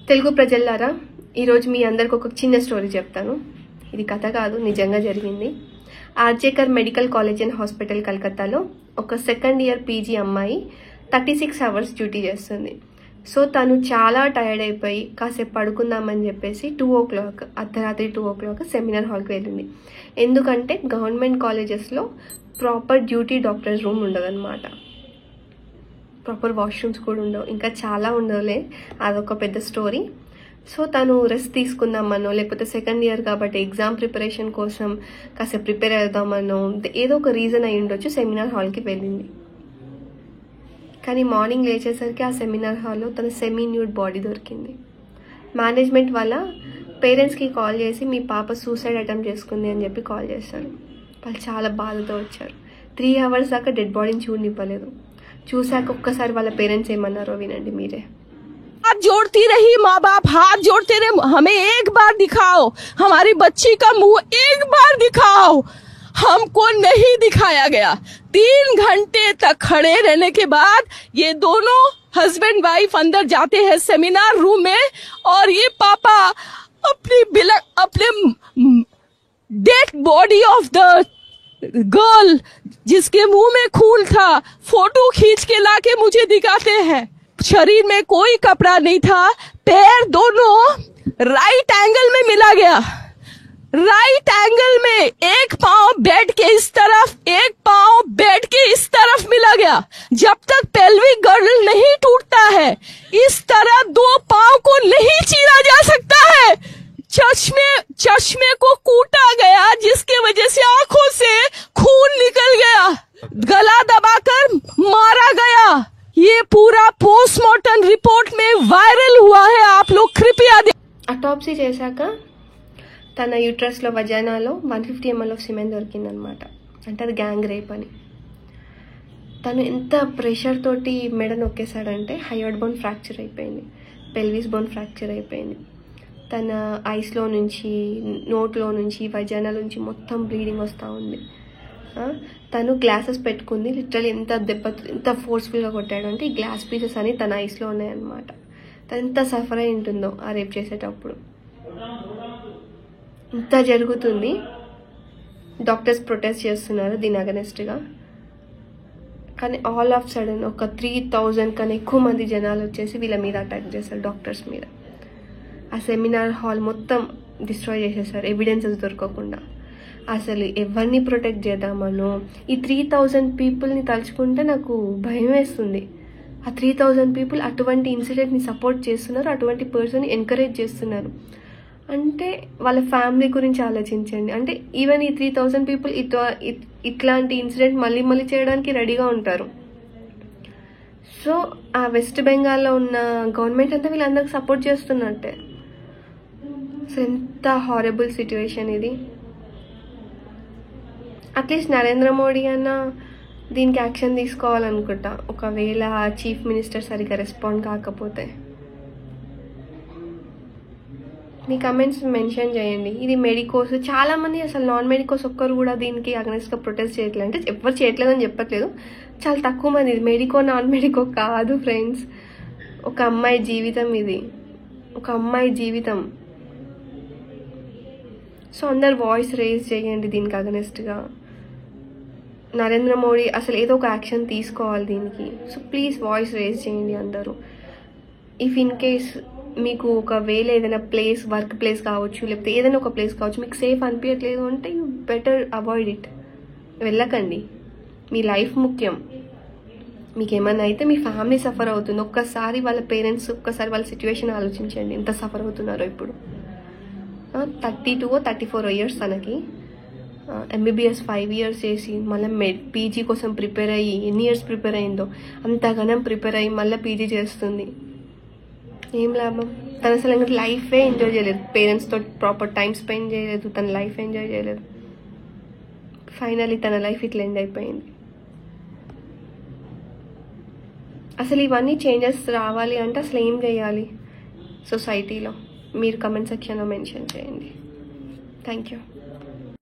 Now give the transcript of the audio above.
తెలుగు ప్రజలారా, ఈరోజు మీ అందరికి ఒక చిన్న స్టోరీ చెప్తాను. ఇది కథ కాదు, నిజంగా జరిగింది. RG Kar medical college and hospital కలకత్తాలో ఒక సెకండ్ ఇయర్ పీజీ అమ్మాయి 36 అవర్స్ డ్యూటీ చేస్తుంది. సో తను చాలా టైర్డ్ అయిపోయి కాసేపు పడుకుందామని చెప్పేసి 2 o'clock అర్ధరాత్రి 2 o'clock సెమినార్ హాల్కి వెళ్ళింది. ఎందుకంటే గవర్నమెంట్ కాలేజెస్లో ప్రాపర్ డ్యూటీ డాక్టర్స్ రూమ్ ఉండదన్నమాట. ప్రాపర్ వాష్రూమ్స్ కూడా ఉండవు, ఇంకా చాలా ఉండవులే, అదొక పెద్ద స్టోరీ. సో తను రెస్ట్ తీసుకుందామనో, లేకపోతే సెకండ్ ఇయర్ కాబట్టి ఎగ్జామ్ ప్రిపరేషన్ కోసం కాసేపు ప్రిపేర్ అవుదామనో, ఏదో ఒక రీజన్ అయి ఉండొచ్చు సెమినార్ హాల్కి వెళ్ళింది. కానీ మార్నింగ్ లేచేసరికి ఆ సెమినార్ హాల్లో తన సెమీ న్యూడ్ బాడీ దొరికింది. మేనేజ్మెంట్ వాళ్ళ పేరెంట్స్కి కాల్ చేసి మీ పాప సూసైడ్ అటెంప్ట్ చేసుకుంది అని చెప్పి కాల్ చేశారు. వాళ్ళు చాలా బాధతో వచ్చారు. 3 hours దాకా డెడ్ బాడీని చూడనివ్వలేదు. చూసాక ఒక్కసారి వాళ్ళ పేరెంట్స్ ఏమన్నారో వినండి మీరే. हाथ जोड़ती रही, माँ बाप हाथ जोड़ते रहे, हमें एक बार दिखाओ, हमारी बच्ची का मुंह एक बार दिखाओ. हमको नहीं दिखाया गया. 3 घंटे तक खड़े रहने के बाद ये दोनों हस्बैंड वाइफ अंदर जाते हैं सेमिनार रूम में, और ये पापा अपने dead body of the girl जिसके मुंह में खून था फोटो खींच के लाके मुझे दिखाते हैं. शरीर में कोई कपड़ा नहीं था, पैर दोनों राइट एंगल में मिला गया. राइट एंगल में एक पांव बेड के इस तरफ, एक पांव बेड के इस तरफ मिला गया. जब तक पेल्विक गर्डल नहीं टूटता है, इस तरह 2 पांव को नहीं चीरा जा सकता है. चश्मे को कूटा गया, जिसके वजह से आंखों से खून निकल गया. गला दबाकर मारा गया. ये पूरा पोस्टमार्टम रिपोर्ट में वायरल हुआ है. आप लोग कृपया అటాప్సీ చేశాక తన యూట్రస్లో వజానాలో 150 ml ఆఫ్ సిమెంట్ దొరికిందనమాట. అంటే అది గ్యాంగ్ రేప్ అని. తను ఎంత ప్రెషర్ తోటి మెడ నొక్కేశాడంటే హయోడ్ బోన్ ఫ్రాక్చర్ అయిపోయింది, పెల్విస్ బోన్ ఫ్రాక్చర్ అయిపోయింది. తన ఐస్లో నుంచి, నోట్లో నుంచి, వజానాల నుంచి మొత్తం బ్లీడింగ్ వస్తూ ఉంది. తను గ్లాసెస్ పెట్టుకుంది. లిటరల్లీ ఎంత ఫోర్స్ఫుల్గా కొట్టాడు అంటే ఈ గ్లాస్ పీసెస్ అని తన ఐస్లో ఉన్నాయన్నమాట. తను ఎంత సఫర్ అయి ఉంటుందో ఆ రేప్ చేసేటప్పుడు. ఇంత జరుగుతుంది. డాక్టర్స్ ప్రొటెస్ట్ చేస్తున్నారు దీని అగనెస్ట్గా. కానీ ఆల్ ఆఫ్ సడన్ ఒక 3000 కన్నా ఎక్కువ మంది జనాలు వచ్చేసి వీళ్ళ మీద అటాక్ చేశారు, డాక్టర్స్ మీద. ఆ సెమినార్ హాల్ మొత్తం డిస్ట్రాయ్ చేసేసారు ఎవిడెన్సెస్ దొరకకుండా. అసలు ఎవరిని ప్రొటెక్ట్ చేద్దామనో, ఈ 3000 పీపుల్ని తలుచుకుంటే నాకు భయం వేస్తుంది. ఆ 3000 పీపుల్ అటువంటి ఇన్సిడెంట్ని సపోర్ట్ చేస్తున్నారు, అటువంటి పర్సన్ని ఎంకరేజ్ చేస్తున్నారు. అంటే వాళ్ళ ఫ్యామిలీ గురించి ఆలోచించండి. అంటే ఈవెన్ ఈ 3000 పీపుల్ ఇట్లాంటి ఇన్సిడెంట్ మళ్ళీ చేయడానికి రెడీగా ఉంటారు. సో ఆ వెస్ట్ బెంగాల్లో ఉన్న గవర్నమెంట్ అంతా వీళ్ళందరికీ సపోర్ట్ చేస్తున్నట్టే. సో ఎంత హారబుల్ సిచ్యువేషన్ ఇది. అట్లీస్ట్ నరేంద్ర మోడీ అన్న దీనికి యాక్షన్ తీసుకోవాలనుకుంటా, ఒకవేళ చీఫ్ మినిస్టర్ సరిగ్గా రెస్పాండ్ కాకపోతే. మీ కమెంట్స్ మెన్షన్ చేయండి. ఇది మెడికోస్, చాలామంది అసలు నాన్ మెడికోస్ ఒక్కరు కూడా దీనికి అగనెస్ట్గా ప్రొటెస్ట్ చేయట్లేదు. అంటే ఎవరు చేయట్లేదని చెప్పట్లేదు, చాలా తక్కువ మంది. ఇది మెడికో నాన్ మెడికో కాదు ఫ్రెండ్స్, ఒక అమ్మాయి జీవితం ఇది, ఒక అమ్మాయి జీవితం. సో అందరు వాయిస్ రేజ్ చేయండి దీనికి అగనెస్ట్గా. నరేంద్ర మోడీ అసలు ఏదో ఒక యాక్షన్ తీసుకోవాలి దీనికి. సో ప్లీజ్ వాయిస్ రేజ్ చేయండి అందరూ. ఇఫ్ ఇన్ కేస్ మీకు ఒకవేళ ఏదైనా ప్లేస్, వర్క్ ప్లేస్ కావచ్చు, లేకపోతే ఏదైనా ఒక ప్లేస్ కావచ్చు, మీకు సేఫ్ అనిపించట్లేదు అంటే యూ బెటర్ అవాయిడ్ ఇట్. వెళ్ళకండి, మీ లైఫ్ ముఖ్యం. మీకు ఏమైనా అయితే మీ ఫ్యామిలీ సఫర్ అవుతుంది. ఒక్కసారి వాళ్ళ పేరెంట్స్, ఒక్కసారి వాళ్ళ సిచ్యువేషన్ ఆలోచించండి, ఎంత సఫర్ అవుతున్నారో ఇప్పుడు. 32 or 34 years తనకి. MBBS 5 years చేసి మళ్ళీ పీజీ కోసం ప్రిపేర్ అయ్యి ఎన్ని ఇయర్స్ ప్రిపేర్ అయిందో, అంతగానం ప్రిపేర్ అయ్యి మళ్ళీ పీజీ చేస్తుంది. ఏం లాభం? తను అసలు ఇంకా లైఫే ఎంజాయ్ చేయలేదు, పేరెంట్స్తో ప్రాపర్ టైం స్పెండ్ చేయలేదు, తన లైఫ్ ఎంజాయ్ చేయలేదు. ఫైనల్లీ తన లైఫ్ ఇట్లా ఎండ్ అయిపోయింది. అసలు ఇవన్నీ చేంజెస్ రావాలి అంటే అసలు ఏం చేయాలి సొసైటీలో? మీరు కమెంట్ సెక్షన్లో మెన్షన్ చేయండి. Thank you.